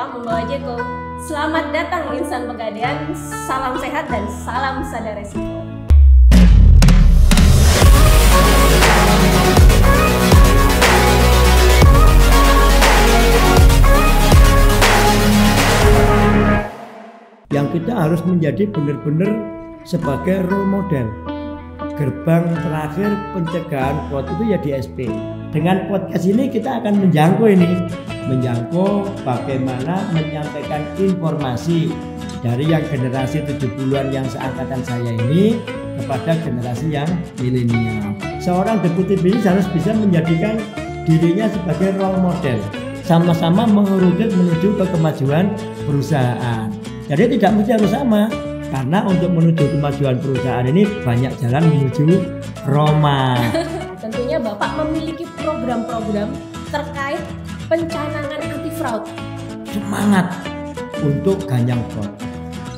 lupa membawa Jeko. Selamat datang Insan Pegadaian, salam sehat dan salam sadar resiko. Yang kita harus menjadi benar-benar sebagai role model. Gerbang terakhir pencegahan fraud itu ya di SP. Dengan podcast ini kita akan menjangkau bagaimana menyampaikan informasi dari yang generasi 70-an yang seangkatan saya ini kepada generasi yang milenial. Seorang deputi bisnis harus bisa menjadikan dirinya sebagai role model, sama-sama mengerucut menuju ke kemajuan perusahaan. Jadi tidak mesti harus sama, karena untuk menuju kemajuan perusahaan ini banyak jalan menuju Roma. Tentunya Bapak memiliki program-program terkait pencanangan anti fraud. Semangat untuk ganyang fraud,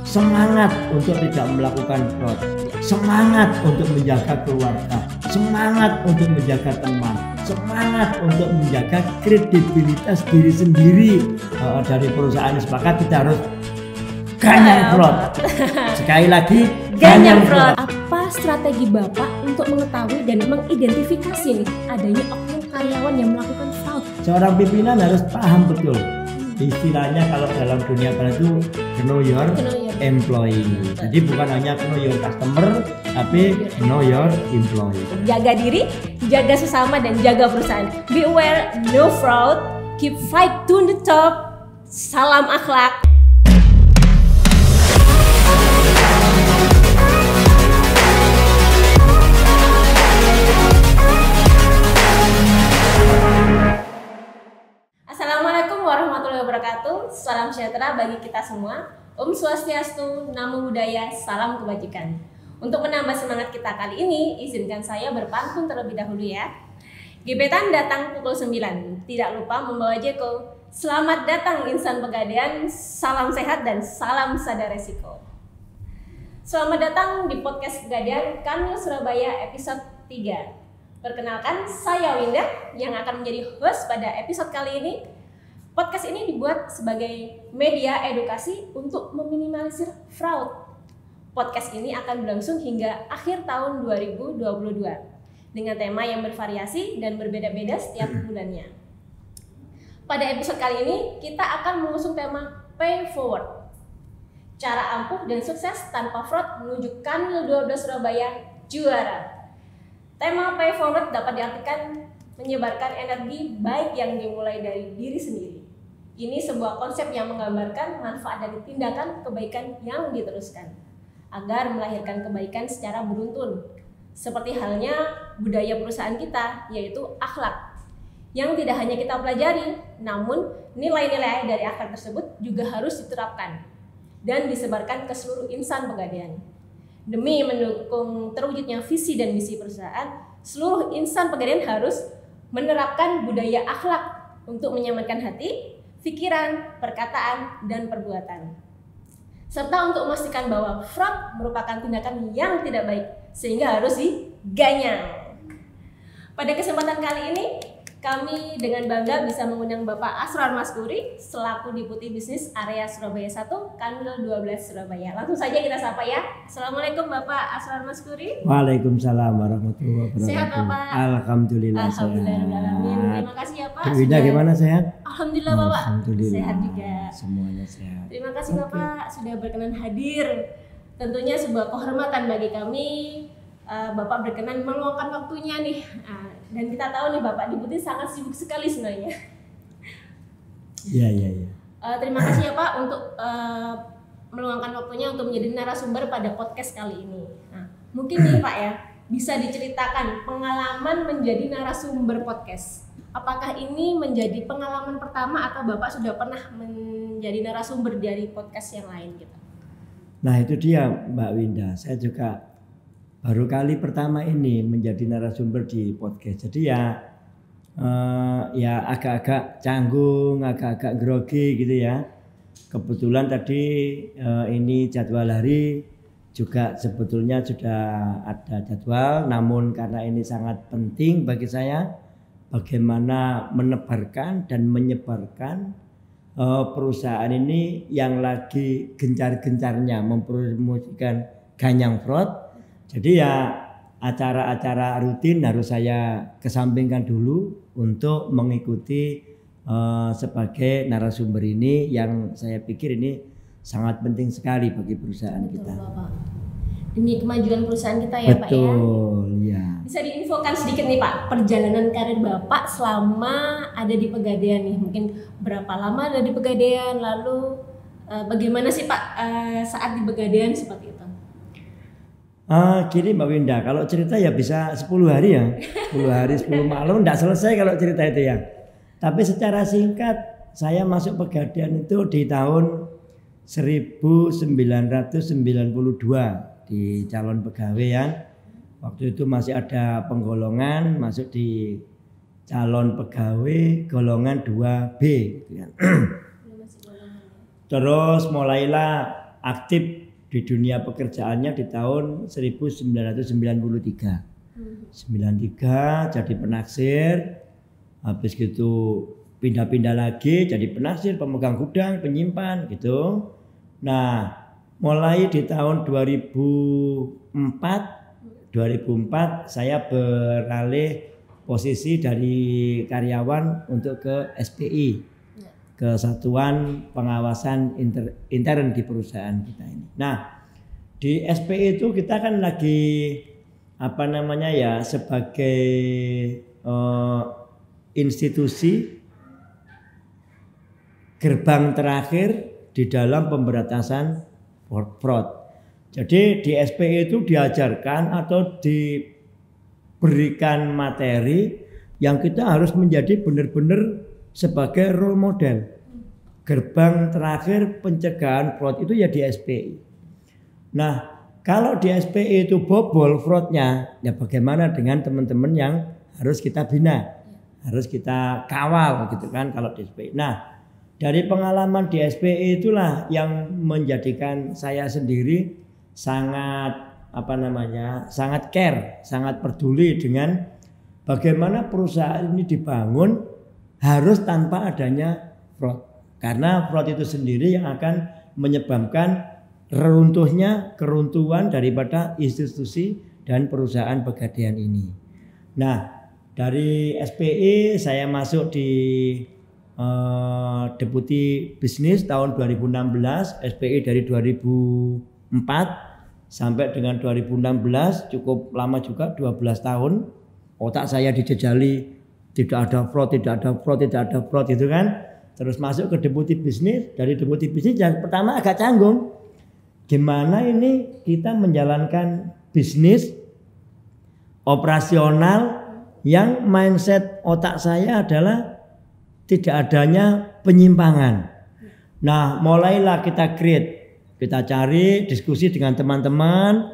semangat untuk tidak melakukan fraud, semangat untuk menjaga keluarga, semangat untuk menjaga teman, semangat untuk menjaga kredibilitas diri sendiri dari perusahaan. Sepakat kita harus ganyang fraud. Sekali lagi, ganyang fraud. Apa strategi Bapak untuk mengetahui dan mengidentifikasi nih adanya oknum karyawan yang melakukan fraud? Seorang pimpinan harus paham betul. Istilahnya kalau dalam dunia peran itu know your employee. Jadi bukan hanya know your customer, tapi know your employee. Jaga diri, jaga sesama, dan jaga perusahaan. Be aware, no fraud, keep fight to the top. Salam akhlak. Assalamualaikum warahmatullahi wabarakatuh. Salam sejahtera bagi kita semua. Om Swastiastu, Namo Buddhaya, salam kebajikan. Untuk menambah semangat kita kali ini, izinkan saya berpantun terlebih dahulu ya. Gebetan datang pukul 9, tidak lupa membawa Jeko. Selamat datang Insan Pegadaian, salam sehat dan salam sadar resiko. Selamat datang di podcast Pegadaian Kanwil Surabaya episode 3. Perkenalkan, saya Winda yang akan menjadi host pada episode kali ini. Podcast ini dibuat sebagai media edukasi untuk meminimalisir fraud. Podcast ini akan berlangsung hingga akhir tahun 2022 dengan tema yang bervariasi dan berbeda-beda setiap bulannya. Pada episode kali ini, kita akan mengusung tema Pay Forward. Cara ampuh dan sukses tanpa fraud menuju Kanwil 12 Surabaya juara. Tema Pay Forward dapat diartikan menyebarkan energi baik yang dimulai dari diri sendiri. Ini sebuah konsep yang menggambarkan manfaat dari tindakan kebaikan yang diteruskan agar melahirkan kebaikan secara beruntun. Seperti halnya budaya perusahaan kita, yaitu akhlak, yang tidak hanya kita pelajari, namun nilai-nilai dari akhlak tersebut juga harus diterapkan dan disebarkan ke seluruh insan pegadaian. Demi mendukung terwujudnya visi dan misi perusahaan, seluruh insan pegadaian harus menerapkan budaya akhlak untuk menyamankan hati, pikiran, perkataan, dan perbuatan. Serta untuk memastikan bahwa fraud merupakan tindakan yang tidak baik, sehingga harus diganyang. Pada kesempatan kali ini, kami dengan bangga bisa mengundang Bapak Asrar Maskuri selaku Deputi Bisnis Area Surabaya 1, Kanwil 12 Surabaya. Langsung saja kita sapa ya. Assalamualaikum Bapak Asrar Maskuri. Waalaikumsalam warahmatullahi wabarakatuh. Sehat Bapak? Alhamdulillah sehat. Terima kasih ya Pak. Winda gimana sehat? Alhamdulillah Bapak. Alhamdulillah. Sehat juga. Semuanya sehat. Terima kasih Bapak sudah berkenan hadir. Tentunya sebuah kehormatan bagi kami. Bapak berkenan meluangkan waktunya nih, dan kita tahu nih Bapak Deputi sangat sibuk sekali sebenarnya. Iya. Terima kasih ya Pak untuk meluangkan waktunya untuk menjadi narasumber pada podcast kali ini. Nah, mungkin nih Pak ya, bisa diceritakan pengalaman menjadi narasumber podcast. Apakah ini menjadi pengalaman pertama atau Bapak sudah pernah menjadi narasumber dari podcast yang lain gitu? Nah itu dia Mbak Winda, saya juga baru kali pertama ini menjadi narasumber di podcast. Jadi ya agak-agak canggung, agak-agak grogi gitu ya. Kebetulan tadi ini jadwal hari juga sebetulnya sudah ada jadwal, namun karena ini sangat penting bagi saya bagaimana menebarkan dan menyebarkan perusahaan ini yang lagi gencar-gencarnya mempromosikan ganyang fraud. Jadi ya acara-acara rutin harus saya kesampingkan dulu untuk mengikuti sebagai narasumber ini yang saya pikir ini sangat penting sekali bagi perusahaan kita. Bapak. Demi kemajuan perusahaan kita ya Pak ya. Betul ya. Bisa diinfokan sedikit nih Pak, perjalanan karir Bapak selama ada di Pegadaian nih. Mungkin berapa lama ada di Pegadaian, lalu bagaimana sih Pak saat di Pegadaian seperti itu? Gini Mbak Winda, kalau cerita ya bisa 10 hari ya. 10 hari, 10 malam enggak selesai kalau cerita itu ya. Tapi secara singkat saya masuk Pegadaian itu di tahun 1992 di calon pegawaian. Waktu itu masih ada penggolongan, masuk di calon pegawai golongan 2B gitu kan. Terus mulailah aktif di dunia pekerjaannya di tahun 1993. 93 jadi penaksir, habis gitu pindah-pindah lagi jadi penaksir, pemegang gudang, penyimpan gitu. Nah, mulai di tahun 2004 saya beralih posisi dari karyawan untuk ke SPI, ke Satuan Pengawasan Intern di perusahaan kita ini. Nah, di SPI itu kita kan lagi sebagai institusi gerbang terakhir di dalam pemberantasan fraud. Jadi di SPI itu diajarkan atau diberikan materi yang kita harus menjadi benar-benar sebagai role model. Gerbang terakhir pencegahan fraud itu ya di SPI. Nah, kalau di SPI itu bobol fraudnya, ya bagaimana dengan teman-teman yang harus kita bina, harus kita kawal gitu kan kalau di SPI. Nah, dari pengalaman di SPI itulah yang menjadikan saya sendiri sangat sangat care, sangat peduli dengan bagaimana perusahaan ini dibangun harus tanpa adanya fraud. Karena fraud itu sendiri yang akan menyebabkan keruntuhan daripada institusi dan perusahaan Pegadaian ini. Nah, dari SPI saya masuk di Deputi Bisnis tahun 2016, SPI dari 2004 sampai dengan 2016 cukup lama juga, 12 tahun. Otak saya dijejali, tidak ada fraud itu kan. Terus masuk ke Deputi Bisnis, dari Deputi Bisnis yang pertama agak canggung. Gimana ini kita menjalankan bisnis operasional yang mindset otak saya adalah tidak adanya penyimpangan. Nah, mulailah kita kita cari diskusi dengan teman-teman.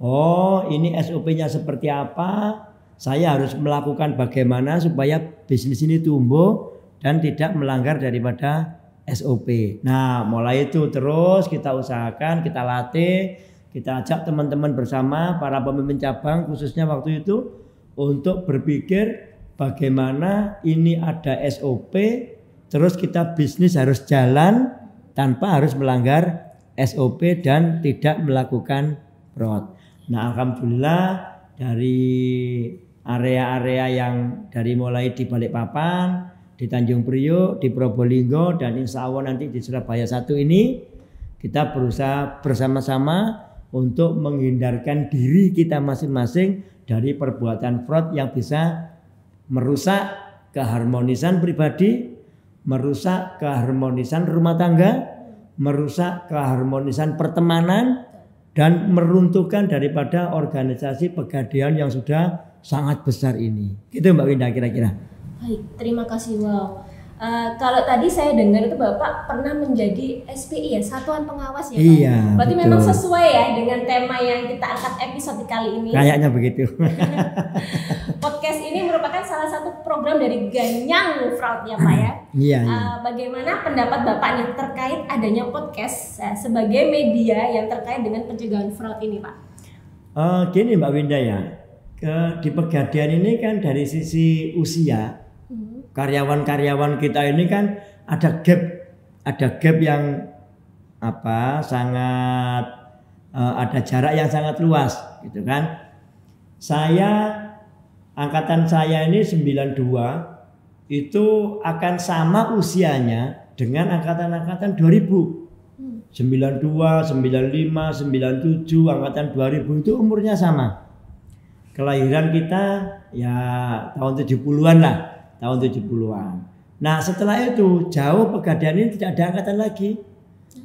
Oh, ini SOP-nya seperti apa? Saya harus melakukan bagaimana supaya bisnis ini tumbuh dan tidak melanggar daripada SOP. Nah, mulai itu terus kita usahakan, kita latih, kita ajak teman-teman bersama para pemimpin cabang khususnya waktu itu untuk berpikir bagaimana ini ada SOP, terus kita bisnis harus jalan tanpa harus melanggar SOP dan tidak melakukan fraud. Nah, alhamdulillah dari area-area yang dari mulai di Balikpapan, di Tanjung Priok, di Probolinggo, dan insya Allah nanti di Surabaya 1 ini kita berusaha bersama-sama untuk menghindarkan diri kita masing-masing dari perbuatan fraud yang bisa merusak keharmonisan pribadi, merusak keharmonisan rumah tangga, merusak keharmonisan pertemanan, dan meruntuhkan daripada organisasi Pegadaian yang sudah sangat besar ini. Gitu Mbak Winda kira-kira. Baik, terima kasih. Wow. Kalau tadi saya dengar itu Bapak pernah menjadi SPI ya, Satuan Pengawas ya Pak? Iya, berarti betul. memang sesuai ya dengan tema yang kita angkat episode kali ini. Kayaknya begitu. Podcast ini merupakan salah satu program dari Ganyang Fraud ya Pak ya. Iya. Bagaimana pendapat Bapak nih terkait adanya podcast sebagai media yang terkait dengan pencegahan fraud ini Pak? Gini Mbak Winda ya, di Pegadaian ini kan dari sisi usia karyawan-karyawan kita ini kan ada gap ada gap yang sangat ada jarak yang sangat luas gitu kan. Angkatan saya ini 92 itu akan sama usianya dengan angkatan 2000. 92, 95, 97, angkatan 2000 itu umurnya sama. Kelahiran kita ya tahun 70-an lah, tahun 70-an. Nah, setelah itu jauh pegadaian ini tidak ada angkatan lagi.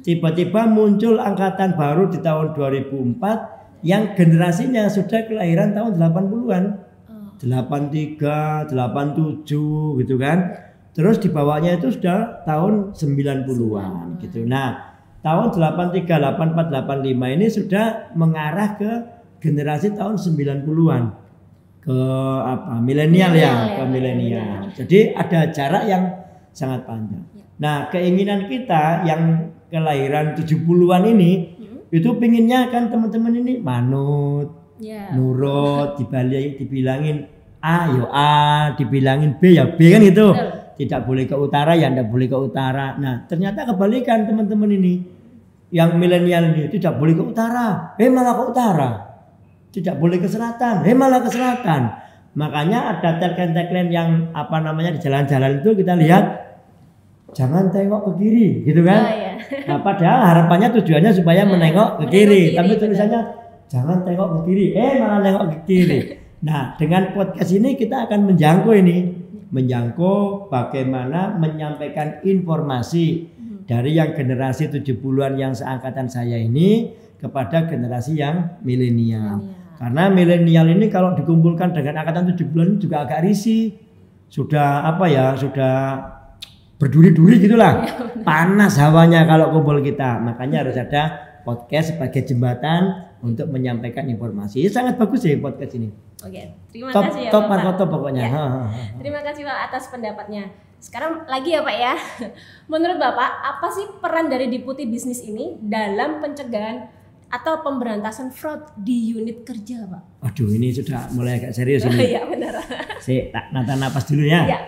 Tiba-tiba muncul angkatan baru di tahun 2004 yang generasinya sudah kelahiran tahun 80-an. 83, 87 gitu kan. Terus di bawahnya itu sudah tahun 90-an gitu. Nah, tahun 83, 84, 85 ini sudah mengarah ke generasi tahun 90-an. Ke milenial ya, ke milenial. Jadi ada jarak yang sangat panjang. Nah, keinginan kita yang kelahiran 70-an ini itu pinginnya kan teman-teman ini manut, nurut, dibilangin A ya A, dibilangin B ya B kan gitu. Tidak boleh ke utara ya tidak boleh ke utara. Nah, ternyata kebalikan teman-teman ini. Yang milenial ini tidak boleh ke utara, malah ke utara. Tidak boleh ke selatan, malah ke selatan. Makanya ada tagline yang di jalan-jalan itu kita lihat jangan tengok ke kiri, gitu kan? Nah, padahal harapannya tujuannya supaya menengok ke kiri, tapi tulisannya jangan tengok ke kiri, malah nengok ke kiri. Nah, dengan podcast ini kita akan menjangkau bagaimana menyampaikan informasi dari yang generasi 70-an yang seangkatan saya ini kepada generasi yang milenial. Karena milenial ini kalau dikumpulkan dengan angkatan 70-an juga agak risih. Sudah sudah berduri-duri gitulah. Panas hawanya kalau kumpul kita. Makanya harus ada podcast sebagai jembatan untuk menyampaikan informasi. Sangat bagus ya podcast ini. Oke, terima kasih ya Bapak. Top pokoknya. Ya. Terima kasih Pak atas pendapatnya. Sekarang lagi ya Pak ya. Menurut Bapak, apa sih peran dari Deputi Bisnis ini dalam pencegahan atau pemberantasan fraud di unit kerja Pak? Aduh, ini sudah mulai agak serius ini. Iya benar. Saya tak napas dulu ya. Iya.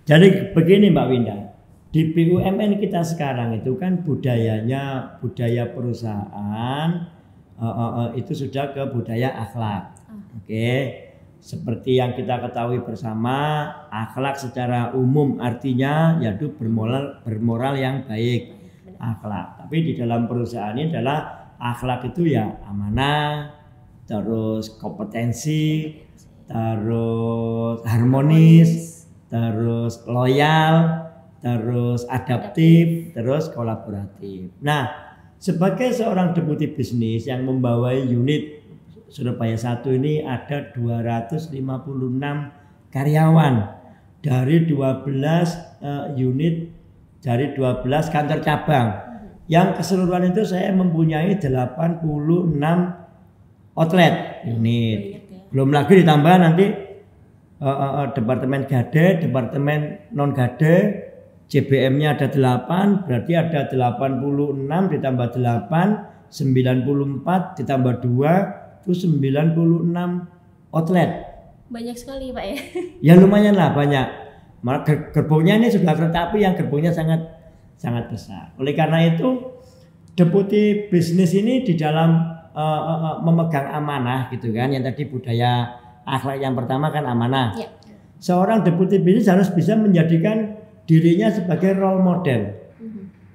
Jadi begini Mbak Winda. Di BUMN kita sekarang itu kan budaya perusahaan itu sudah ke budaya akhlak. Oke. Seperti yang kita ketahui bersama, akhlak secara umum artinya yaitu bermoral yang baik. Akhlak. Tapi di dalam perusahaan ini adalah akhlak itu ya amanah, terus kompetensi, terus harmonis, terus loyal, terus adaptif, terus kolaboratif. Nah, sebagai seorang deputi bisnis yang membawai unit Surabaya 1 ini ada 256 karyawan dari 12 unit, dari 12 kantor cabang. Yang keseluruhan itu saya mempunyai 86 outlet unit. Belum lagi ditambah nanti departemen gade, departemen non gade, CBM-nya ada 8, berarti ada 86 ditambah 8, 94 ditambah 2, itu 96 outlet. Banyak sekali Pak ya. Ya lumayan lah banyak. Malah gerbongnya ini sudah kereta api yang gerbongnya sangat besar. Oleh karena itu deputi bisnis ini di dalam memegang amanah gitu kan. Yang tadi budaya akhlak yang pertama kan amanah. Ya. Seorang deputi bisnis harus bisa menjadikan dirinya sebagai role model.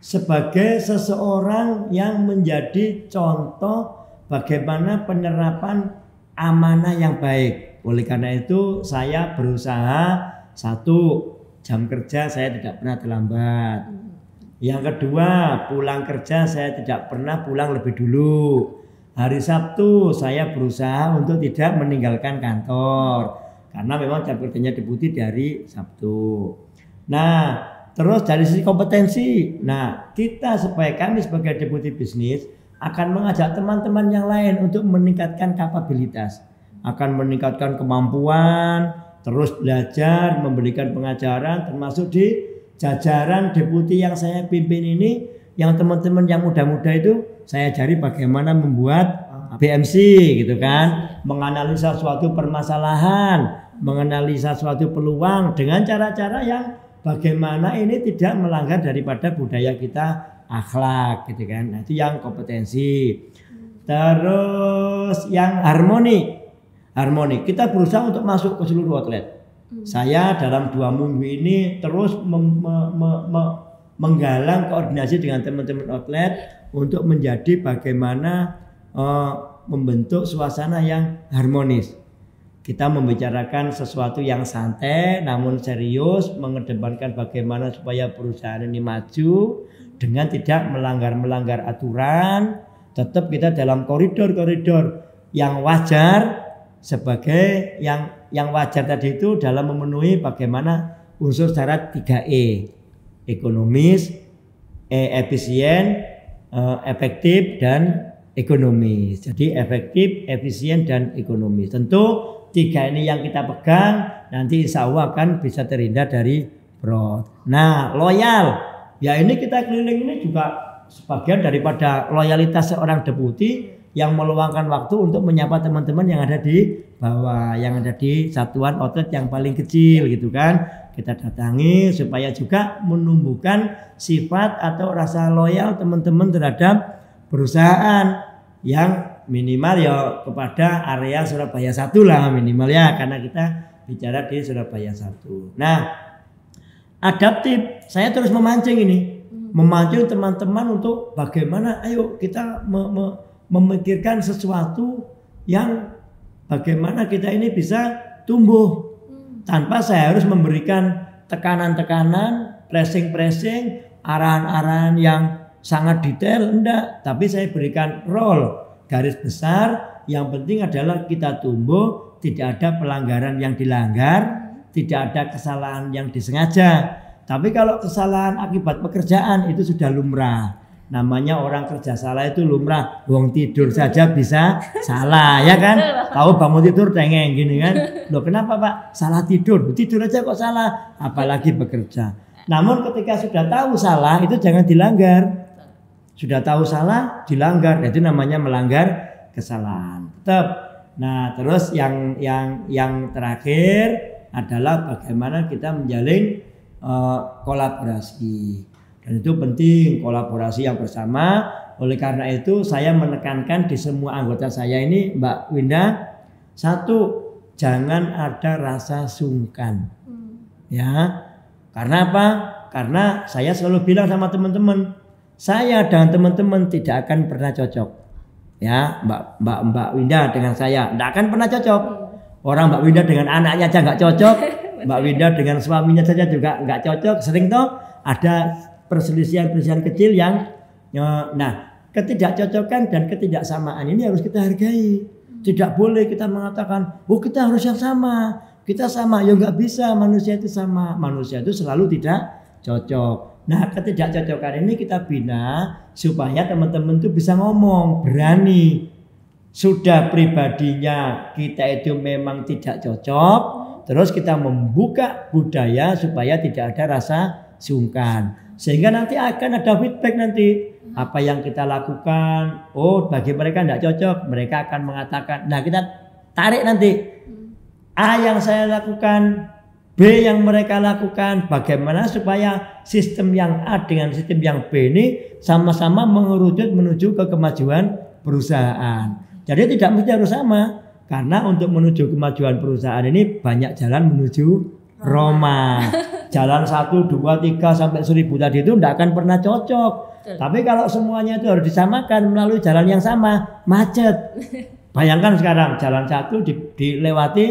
Sebagai seseorang yang menjadi contoh bagaimana penerapan amanah yang baik. Oleh karena itu saya berusaha, 1, jam kerja saya tidak pernah terlambat. Yang kedua, pulang kerja saya tidak pernah pulang lebih dulu. Hari Sabtu saya berusaha untuk tidak meninggalkan kantor. Karena memang jam kerjanya deputi dari Sabtu. Nah, terus dari sisi kompetensi. Nah, kami sebagai deputi bisnis akan mengajak teman-teman yang lain untuk meningkatkan kapabilitas, akan meningkatkan kemampuan, terus belajar, memberikan pengajaran, termasuk di jajaran deputi yang saya pimpin ini, yang teman-teman yang muda-muda itu saya ajari bagaimana membuat BMC gitu kan, menganalisa suatu permasalahan, menganalisa suatu peluang dengan cara-cara yang bagaimana ini tidak melanggar daripada budaya kita, akhlak gitu kan. Nah, itu yang kompetensi. Terus yang harmoni. Kita berusaha untuk masuk ke seluruh outlet. Saya dalam 2 minggu ini terus menggalang koordinasi dengan teman-teman outlet untuk menjadi bagaimana membentuk suasana yang harmonis. Kita membicarakan sesuatu yang santai namun serius, mengedepankan bagaimana supaya perusahaan ini maju dengan tidak melanggar aturan. Tetap kita dalam koridor-koridor yang wajar, sebagai yang wajar tadi itu dalam memenuhi bagaimana unsur syarat 3E, ekonomis, efisien, efektif dan ekonomis. Jadi efektif, efisien dan ekonomis. Tentu 3 ini yang kita pegang, nanti insya Allah akan bisa terhindar dari fraud. Nah, loyal, ya ini kita keliling ini juga sebagian daripada loyalitas seorang deputi yang meluangkan waktu untuk menyapa teman-teman yang ada di bawah, yang ada di satuan outlet yang paling kecil gitu kan. Kita datangi supaya juga menumbuhkan sifat atau rasa loyal teman-teman terhadap perusahaan yang minimal ya kepada area Surabaya 1 lah minimal ya, karena kita bicara di Surabaya 1. Nah, adaptif, saya terus memancing teman-teman untuk bagaimana ayo kita memikirkan sesuatu yang bagaimana kita ini bisa tumbuh tanpa saya harus memberikan tekanan-tekanan, pressing, arahan-arahan yang sangat detail, enggak, tapi saya berikan role, garis besar, yang penting adalah kita tumbuh, tidak ada pelanggaran yang dilanggar, tidak ada kesalahan yang disengaja. Tapi kalau kesalahan akibat pekerjaan itu sudah lumrah. Namanya orang kerja salah itu lumrah. Wong tidur saja bisa salah, ya kan? Tahu bangun tidur tengeng gini kan? Loh kenapa Pak? Salah tidur. Tidur aja kok salah, apalagi bekerja. Namun ketika sudah tahu salah itu jangan dilanggar. Sudah tahu salah dilanggar, itu namanya melanggar kesalahan. Tetap. Nah, terus yang terakhir adalah bagaimana kita menjalin kolaborasi. Dan itu penting, kolaborasi yang bersama. Oleh karena itu saya menekankan di semua anggota saya ini, Mbak Winda, 1, jangan ada rasa sungkan. Ya. Karena apa? Karena saya selalu bilang sama teman-teman, saya dan teman-teman tidak akan pernah cocok. Ya, Mbak Winda dengan saya tidak akan pernah cocok. Orang Mbak Winda dengan anaknya aja nggak cocok. Mbak Winda dengan suaminya saja juga nggak cocok. Sering toh ada perselisihan kecil yang ketidakcocokan dan ketidaksamaan ini harus kita hargai. Tidak boleh kita mengatakan, oh kita harus yang sama, kita sama, ya nggak bisa, manusia itu sama, manusia itu selalu tidak cocok. Nah, ketidakcocokan ini kita bina supaya teman-teman itu bisa ngomong, berani. Sudah pribadinya kita itu memang tidak cocok, terus kita membuka budaya supaya tidak ada rasa sungkan. Sehingga nanti akan ada feedback nanti. Apa yang kita lakukan, oh bagi mereka tidak cocok, mereka akan mengatakan, nah kita tarik nanti. A yang saya lakukan, B yang mereka lakukan, bagaimana supaya sistem yang A dengan sistem yang B ini sama-sama mengerucut menuju ke kemajuan perusahaan. Jadi tidak mesti harus sama, karena untuk menuju kemajuan perusahaan ini banyak jalan menuju Roma. Jalan 1, 2, 3 sampai 1000 tadi itu tidak akan pernah cocok. Tapi kalau semuanya itu harus disamakan melalui jalan yang sama, macet. Bayangkan sekarang jalan 1 dilewati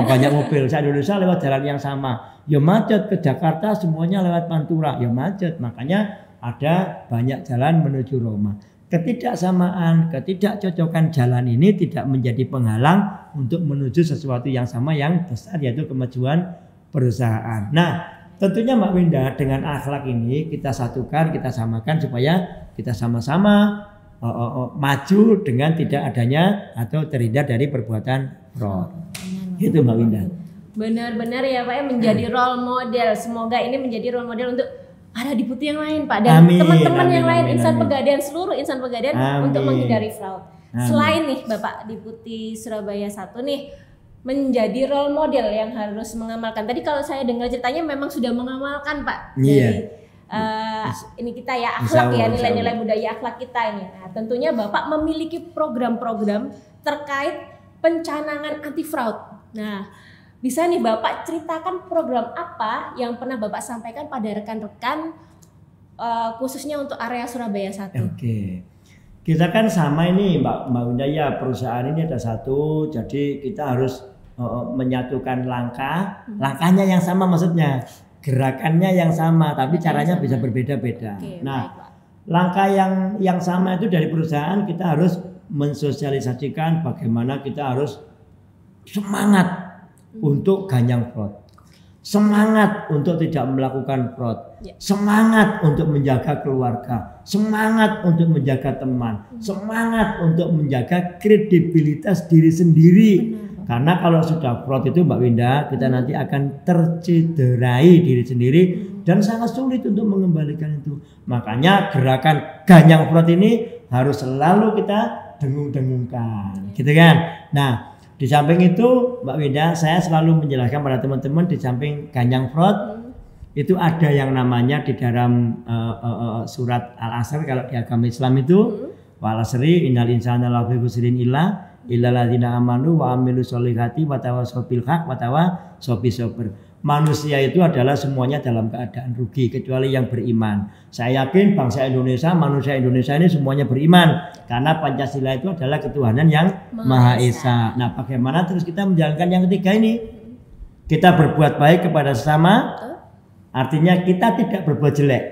banyak mobil. Se-Indonesia lewat jalan yang sama, ya macet. Ke Jakarta semuanya lewat Pantura, ya macet. Makanya ada banyak jalan menuju Roma. Ketidaksamaan, ketidakcocokan jalan ini tidak menjadi penghalang untuk menuju sesuatu yang sama yang besar, yaitu kemajuan perusahaan. Nah, tentunya Mbak Winda dengan akhlak ini kita satukan, kita samakan supaya kita sama-sama maju dengan tidak adanya atau terhindar dari perbuatan fraud. Gitu Mbak Winda. Benar-benar ya Pak ya, menjadi role model. Semoga ini menjadi role model untuk para deputi yang lain Pak, dan teman-teman yang lain, insan Pegadaian, seluruh insan Pegadaian untuk menghindari fraud. Selain nih Bapak Deputi Surabaya 1 nih, menjadi role model yang harus mengamalkan. Tadi kalau saya dengar ceritanya memang sudah mengamalkan Pak. Iya. Ini kita ya akhlak ya, nilai-nilai budaya akhlak kita ini. Nah, tentunya Bapak memiliki program-program terkait pencanangan anti fraud. Nah, bisa nih Bapak ceritakan program apa yang pernah Bapak sampaikan pada rekan-rekan khususnya untuk area Surabaya 1. Oke. Kita kan sama ini Mbak Winda ya, perusahaan ini ada satu, jadi kita harus menyatukan langkahnya yang sama, maksudnya gerakannya yang sama, tapi caranya bisa berbeda-beda. Nah, langkah yang sama itu dari perusahaan kita harus mensosialisasikan bagaimana kita harus semangat untuk ganyang fraud, semangat untuk tidak melakukan fraud, semangat untuk menjaga keluarga, semangat untuk menjaga teman, semangat untuk menjaga kredibilitas diri sendiri. Karena kalau sudah fraud itu Mbak Winda, kita nanti akan tercederai diri sendiri dan sangat sulit untuk mengembalikan itu. Makanya gerakan ganyang fraud ini harus selalu kita dengung-dengungkan, gitu kan? Nah, di samping itu Mbak Winda, saya selalu menjelaskan pada teman-teman, di samping ganyang fraud itu ada yang namanya di dalam surat Al-Asr kalau di agama Islam itu wal asri innal insana lafi khusrin illa illalladzina amanu wa amilus solihati wa tawassaw bil haq wa tawassaw bis sabr. Manusia itu adalah semuanya dalam keadaan rugi kecuali yang beriman. Saya yakin bangsa Indonesia, manusia Indonesia ini semuanya beriman karena Pancasila itu adalah ketuhanan yang Maha Esa. Nah, bagaimana terus kita menjalankan yang ketiga ini? Kita berbuat baik kepada sesama, artinya kita tidak berbuat jelek.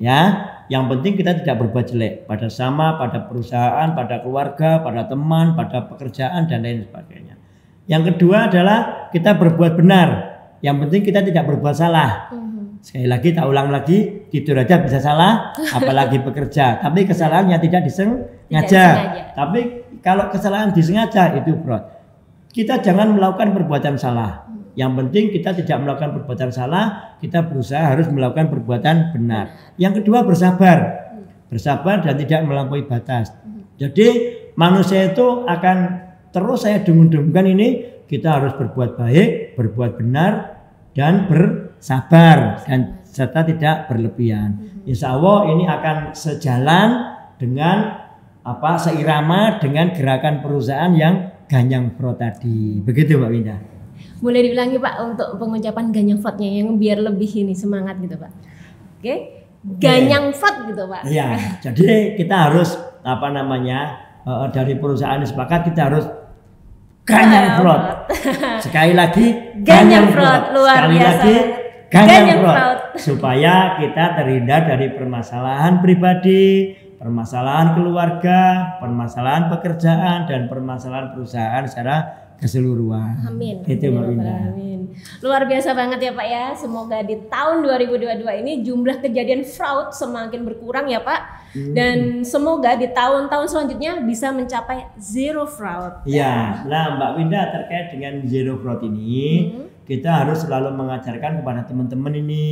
Ya, yang penting kita tidak berbuat jelek pada sesama, pada perusahaan, pada keluarga, pada teman, pada pekerjaan dan lain sebagainya. Yang kedua adalah kita berbuat benar. Yang penting kita tidak berbuat salah. Sekali lagi, tak ulang lagi, tidur aja bisa salah, apalagi bekerja. Tapi kesalahannya tidak disengaja. Tapi kalau kesalahan disengaja itu fraud. Kita jangan melakukan perbuatan salah. Yang penting kita tidak melakukan perbuatan salah, kita berusaha harus melakukan perbuatan benar. Yang kedua bersabar. Bersabar dan tidak melampaui batas. Jadi manusia itu akan terus saya dengung-dengungkan ini, kita harus berbuat baik, berbuat benar, dan bersabar dan serta tidak berlebihan. Insya Allah ini akan sejalan dengan seirama dengan gerakan perusahaan yang ganyang fraud tadi. Begitu Mbak Winda. Boleh diulangi Pak untuk pengucapan ganyang fraudnya yang biar lebih ini semangat gitu Pak. Oke, ganyang fraud gitu Pak. Iya, jadi kita harus dari perusahaan sepakat kita harus ganyang fraud. Sekali lagi ganyang fraud. Sekali lagi ganyang fraud. Supaya kita terhindar dari permasalahan pribadi, permasalahan keluarga, permasalahan pekerjaan dan permasalahan perusahaan secara keseluruhan. Amin. Itu Mbak Winda. Amin. Luar biasa banget ya Pak ya. Semoga di tahun 2022 ini jumlah kejadian fraud semakin berkurang ya Pak. Dan semoga di tahun-tahun selanjutnya bisa mencapai zero fraud. Iya. Nah Mbak Winda, terkait dengan zero fraud ini kita harus selalu mengajarkan kepada teman-teman ini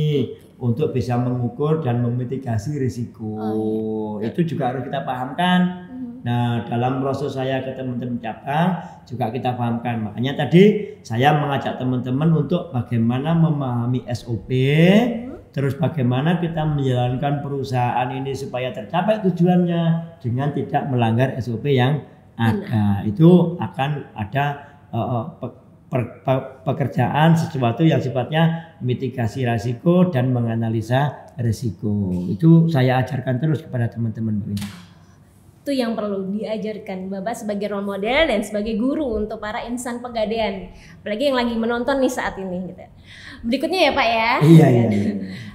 untuk bisa mengukur dan memitigasi risiko. Itu juga harus kita pahamkan. Nah, dalam proses saya ke teman-teman cabang juga kita pahamkan. Makanya tadi saya mengajak teman-teman untuk bagaimana memahami SOP, terus bagaimana kita menjalankan perusahaan ini supaya tercapai tujuannya dengan tidak melanggar SOP yang ada. Itu akan ada pekerjaan sesuatu yang sifatnya mitigasi risiko dan menganalisa risiko. Itu saya ajarkan terus kepada teman-teman begini. Itu yang perlu diajarkan Bapak sebagai role model dan sebagai guru untuk para insan pegadaian, apalagi yang lagi menonton nih saat ini gitu. Berikutnya ya Pak ya. Iya.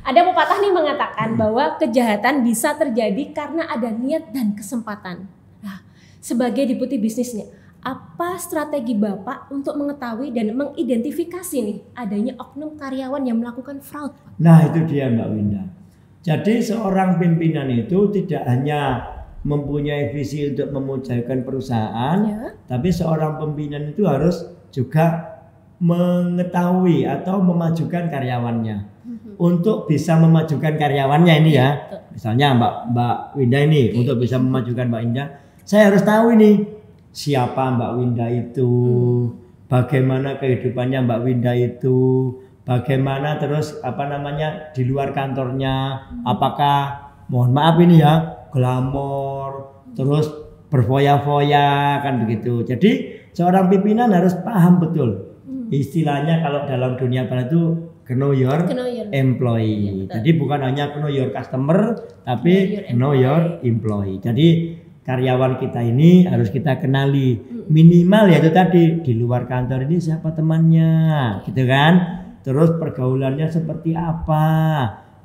Ada pepatah nih mengatakan bahwa kejahatan bisa terjadi karena ada niat dan kesempatan. Nah, sebagai deputi bisnisnya, apa strategi Bapak untuk mengetahui dan mengidentifikasi nih adanya oknum karyawan yang melakukan fraud? Nah, itu dia Mbak Winda. Jadi seorang pimpinan itu tidak hanya mempunyai visi untuk memujakan perusahaan, tapi seorang pimpinan itu harus juga mengetahui atau memajukan karyawannya. Untuk bisa memajukan karyawannya ini ya, misalnya Mbak Winda ini, untuk bisa memajukan Mbak Winda, saya harus tahu ini siapa Mbak Winda itu, bagaimana kehidupannya Mbak Winda itu, bagaimana terus apa namanya di luar kantornya, apakah mohon maaf ini ya glamor, terus berfoya-foya kan begitu. Jadi seorang pimpinan harus paham betul istilahnya kalau dalam dunia barat itu know your employee. Ya, jadi bukan hanya know your customer, tapi know your employee. Jadi karyawan kita ini harus kita kenali minimal ya itu tadi di luar kantor ini siapa temannya, gitu kan? Terus pergaulannya seperti apa,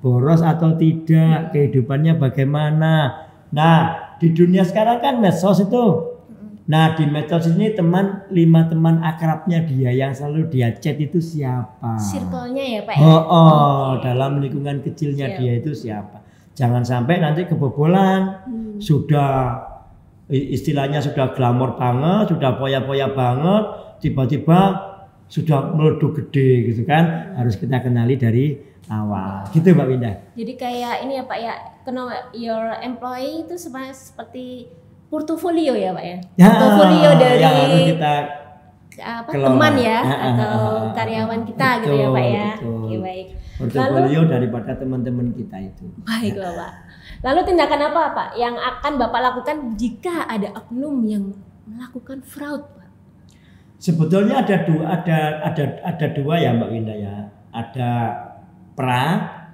boros atau tidak, kehidupannya bagaimana. Nah di dunia sekarang kan medsos itu. Nah di medsos ini 5 teman akrabnya dia yang selalu dia chat itu siapa? Circle-nya ya Pak? Dalam lingkungan kecilnya dia itu siapa? Jangan sampai nanti kebobolan, sudah istilahnya sudah glamor banget, sudah poya-poya banget, tiba-tiba sudah meleduk gede gitu kan? Harus kita kenali dari awal, gitu Mbak Winda. Jadi kayak ini ya Pak ya, know your employee itu seperti portofolio ya Pak ya? Portofolio dari yang harus kita teman ya atau karyawan kita gitu ya Pak ya. Oke, baik. Portofolio daripada teman-teman kita itu. Baiklah Pak. Lalu tindakan apa Pak yang akan Bapak lakukan jika ada oknum yang melakukan fraud Pak? Sebetulnya ada dua ya Mbak Winda ya. Ada pra,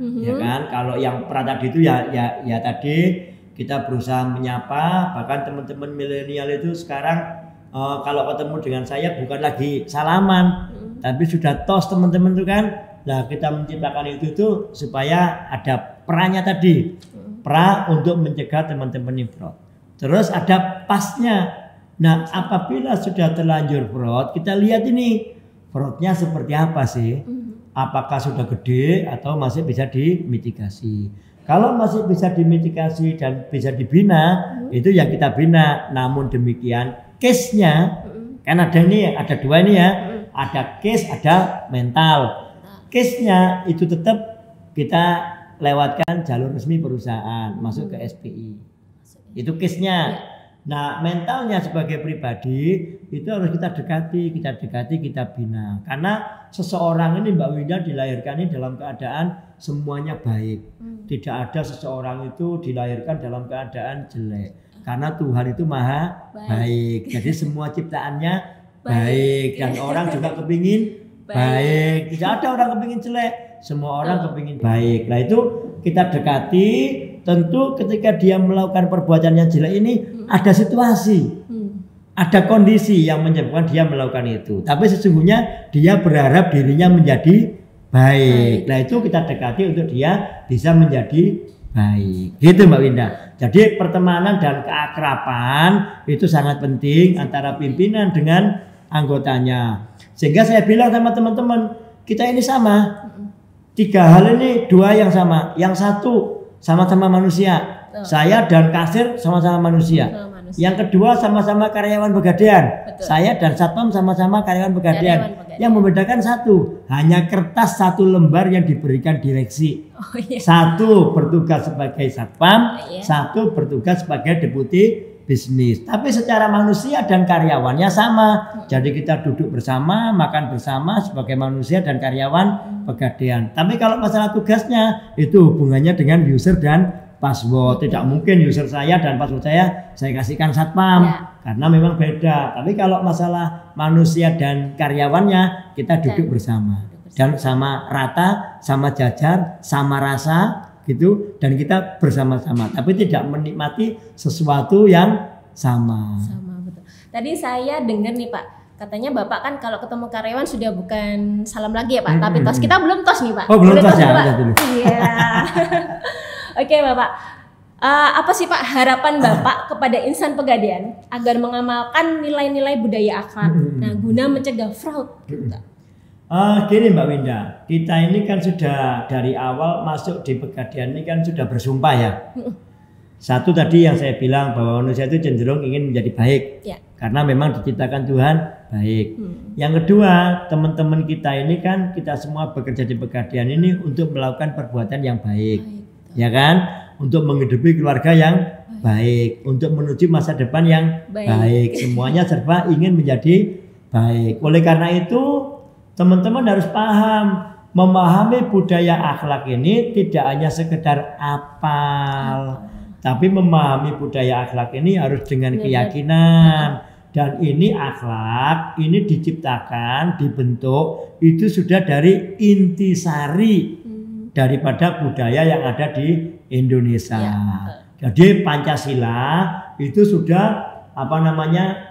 ya kan? Kalau yang pra tadi itu ya tadi kita berusaha menyapa, bahkan teman-teman milenial itu sekarang kalau ketemu dengan saya bukan lagi salaman, tapi sudah tos teman-teman itu kan. Nah kita menciptakan itu tuh supaya ada pra-nya tadi, pra untuk mencegah teman-teman ini fraud. Terus ada pasnya. Nah apabila sudah terlanjur fraud, kita lihat ini fraudnya seperti apa sih? Apakah sudah gede atau masih bisa dimitigasi? Kalau masih bisa dimitigasi dan bisa dibina, itu yang kita bina. Namun demikian, case-nya kan ada dua ini ya, ada case, ada mental. Case-nya itu tetap kita lewatkan jalur resmi perusahaan, masuk ke SPI. Itu case-nya. Nah, mentalnya sebagai pribadi itu harus kita dekati, kita bina. Karena seseorang ini Mbak Winda dilahirkan ini dalam keadaan semuanya baik. Tidak ada seseorang itu dilahirkan dalam keadaan jelek. Karena Tuhan itu maha baik. Jadi semua ciptaannya baik. Dan orang juga kepingin baik. Tidak ada orang kepingin jelek. Semua orang kepingin baik. Nah itu kita dekati. Tentu ketika dia melakukan perbuatan yang jelek ini ada situasi, ada kondisi yang menyebabkan dia melakukan itu. Tapi sesungguhnya dia berharap dirinya menjadi baik. Nah itu kita dekati untuk dia bisa menjadi baik. Gitu Mbak Winda. Jadi pertemanan dan keakraban itu sangat penting antara pimpinan dengan anggotanya. Sehingga saya bilang sama teman-teman, kita ini sama. 3 hal ini 2 yang sama. Yang satu sama-sama manusia. Saya dan kasir sama-sama manusia. Yang kedua sama-sama karyawan Pegadaian. Saya dan satpam sama-sama karyawan Pegadaian. Yang membedakan satu, hanya kertas 1 lembar yang diberikan direksi. Satu bertugas sebagai satpam, satu bertugas sebagai deputi bisnis. Tapi secara manusia dan karyawannya sama. Jadi kita duduk bersama, makan bersama sebagai manusia dan karyawan Pegadaian. Tapi kalau masalah tugasnya itu hubungannya dengan user dan password. Tidak mungkin user saya dan password saya kasihkan satpam karena memang beda. Tapi kalau masalah manusia dan karyawannya kita duduk bersama dan sama rata, sama jajar, sama rasa gitu, dan kita bersama-sama. Tapi tidak menikmati sesuatu yang sama. Betul. Tadi saya dengar nih Pak, katanya Bapak kan kalau ketemu karyawan sudah bukan salam lagi ya Pak, tapi tos. Kita belum tos nih Pak. Oh belum tos ya? Iya. Oke Bapak, apa sih Pak harapan Bapak kepada insan Pegadaian agar mengamalkan nilai-nilai budaya akhlak, nah guna mencegah fraud? Gini Mbak Winda, kita ini kan sudah dari awal masuk di Pegadaian ini kan sudah bersumpah ya. Satu tadi yang saya bilang bahwa manusia itu cenderung ingin menjadi baik karena memang diciptakan Tuhan baik. Yang kedua, teman-teman kita ini kan kita semua bekerja di Pegadaian ini untuk melakukan perbuatan yang baik. Ya kan? Untuk menghidupi keluarga yang baik, untuk menuju masa depan yang baik. Semuanya serba ingin menjadi baik. Oleh karena itu teman-teman harus paham, memahami budaya akhlak ini tidak hanya sekedar apal, tapi memahami budaya akhlak ini harus dengan keyakinan. Dan ini akhlak, ini diciptakan, dibentuk, itu sudah dari intisari daripada budaya yang ada di Indonesia. Jadi Pancasila itu sudah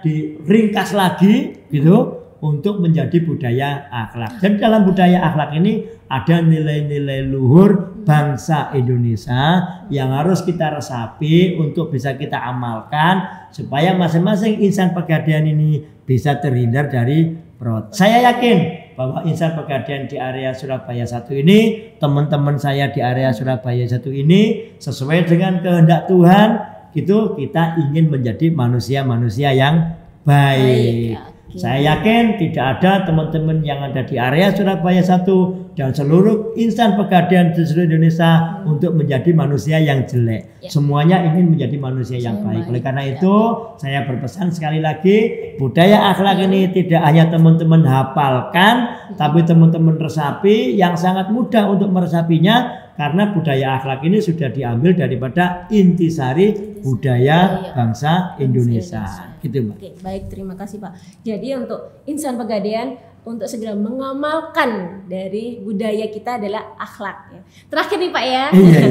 diringkas lagi gitu untuk menjadi budaya akhlak. Dan dalam budaya akhlak ini ada nilai-nilai luhur bangsa Indonesia yang harus kita resapi untuk bisa kita amalkan supaya masing-masing insan Pegadaian ini bisa terhindar dari fraud. Saya yakin bahwa insan Pegadaian di area Surabaya 1 ini, teman-teman saya di area Surabaya 1 ini sesuai dengan kehendak Tuhan, gitu kita ingin menjadi manusia-manusia yang baik. Saya yakin tidak ada teman-teman yang ada di area Surabaya 1 dan seluruh insan Pegadaian di seluruh Indonesia untuk menjadi manusia yang jelek. Semuanya ingin menjadi manusia yang baik. Oleh karena itu saya berpesan sekali lagi, budaya akhlak ini tidak hanya teman-teman hafalkan, tapi teman-teman resapi yang sangat mudah untuk meresapinya. Karena budaya akhlak ini sudah diambil daripada intisari budaya bangsa Indonesia. Gitu, Mbak. Oke, baik, terima kasih Pak. Jadi untuk insan Pegadaian untuk segera mengamalkan dari budaya kita adalah akhlak. Terakhir nih Pak ya. Iya.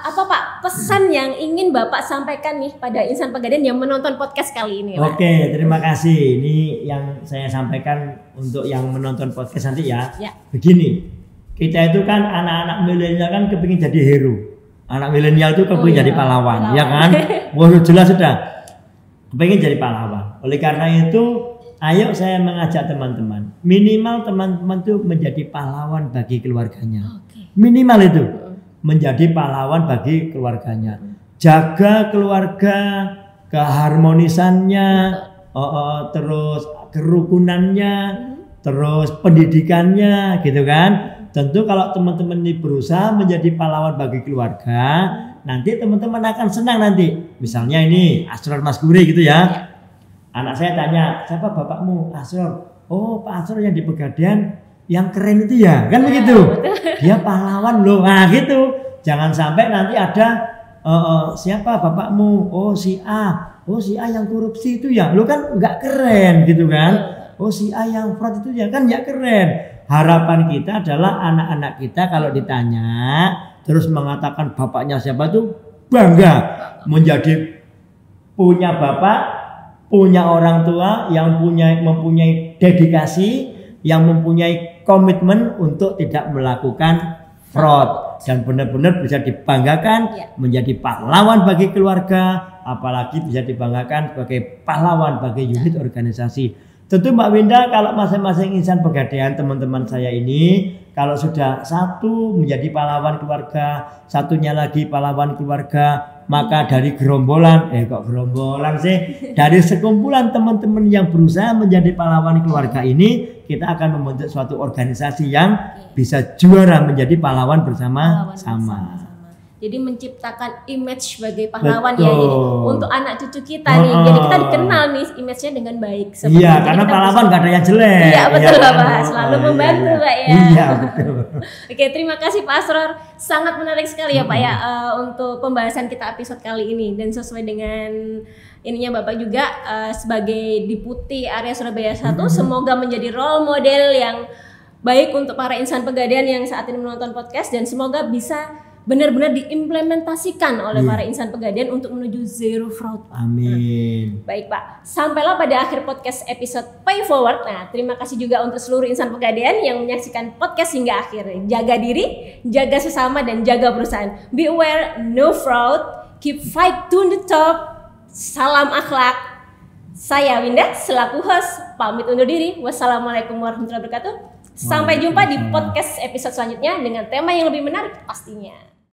Apa Pak pesan yang ingin Bapak sampaikan nih pada insan Pegadaian yang menonton podcast kali ini? Pak? Oke, terima kasih. Ini yang saya sampaikan untuk yang menonton podcast nanti ya. Begini. Kita itu kan anak-anak milenial kan kepingin jadi hero. Anak milenial itu kepingin jadi pahlawan, ya kan? Wah jelas sudah. Kepingin jadi pahlawan. Oleh karena itu, ayo saya mengajak teman-teman. Minimal teman-teman itu menjadi pahlawan bagi keluarganya. Minimal itu. Menjadi pahlawan bagi keluarganya. Jaga keluarga, keharmonisannya, terus kerukunannya, terus pendidikannya, gitu kan? Tentu kalau teman-teman ini berusaha menjadi pahlawan bagi keluarga, nanti teman-teman akan senang nanti. Misalnya ini Asror Mas Guri gitu ya. Anak saya tanya, siapa bapakmu? Asror. Oh Pak Asror yang di Pegadaian yang keren itu ya, kan begitu. Dia pahlawan loh. Nah gitu. Jangan sampai nanti ada siapa bapakmu? Oh si A. Oh si A yang korupsi itu ya. Lo kan nggak keren gitu kan. Oh si A yang fraud itu ya kan nggak keren. Harapan kita adalah anak-anak kita kalau ditanya terus mengatakan bapaknya siapa tuh bangga menjadi punya bapak, punya orang tua yang mempunyai dedikasi, yang mempunyai komitmen untuk tidak melakukan fraud dan benar-benar bisa dibanggakan menjadi pahlawan bagi keluarga, apalagi bisa dibanggakan sebagai pahlawan bagi unit organisasi. Tentu Mbak Winda, kalau masing-masing insan Pegadaian teman-teman saya ini kalau sudah satu menjadi pahlawan keluarga, satunya lagi pahlawan keluarga, maka dari gerombolan, dari sekumpulan teman-teman yang berusaha menjadi pahlawan keluarga ini, kita akan membentuk suatu organisasi yang bisa juara menjadi pahlawan bersama-sama. Jadi menciptakan image sebagai pahlawan ya, jadi untuk anak cucu kita nih, jadi kita dikenal nih image-nya dengan baik. Iya, karena pahlawan gak ada yang jelek. Iya betul Pak, selalu membantu Pak ya. Iya betul. Oke, terima kasih Pak Asror, sangat menarik sekali ya Pak ya untuk pembahasan kita episode kali ini, dan sesuai dengan ininya Bapak juga sebagai Diputi area Surabaya 1, semoga menjadi role model yang baik untuk para insan Pegadaian yang saat ini menonton podcast, dan semoga bisa benar-benar diimplementasikan oleh para insan Pegadaian untuk menuju zero fraud. Amin. Baik Pak, sampailah pada akhir podcast episode Pay Forward. Nah, terima kasih juga untuk seluruh insan Pegadaian yang menyaksikan podcast hingga akhir. Jaga diri, jaga sesama, dan jaga perusahaan. Be aware, no fraud, keep fight to the top. Salam akhlak. Saya Winda selaku host pamit undur diri. Wassalamualaikum warahmatullahi wabarakatuh. Sampai jumpa di podcast episode selanjutnya dengan tema yang lebih menarik pastinya.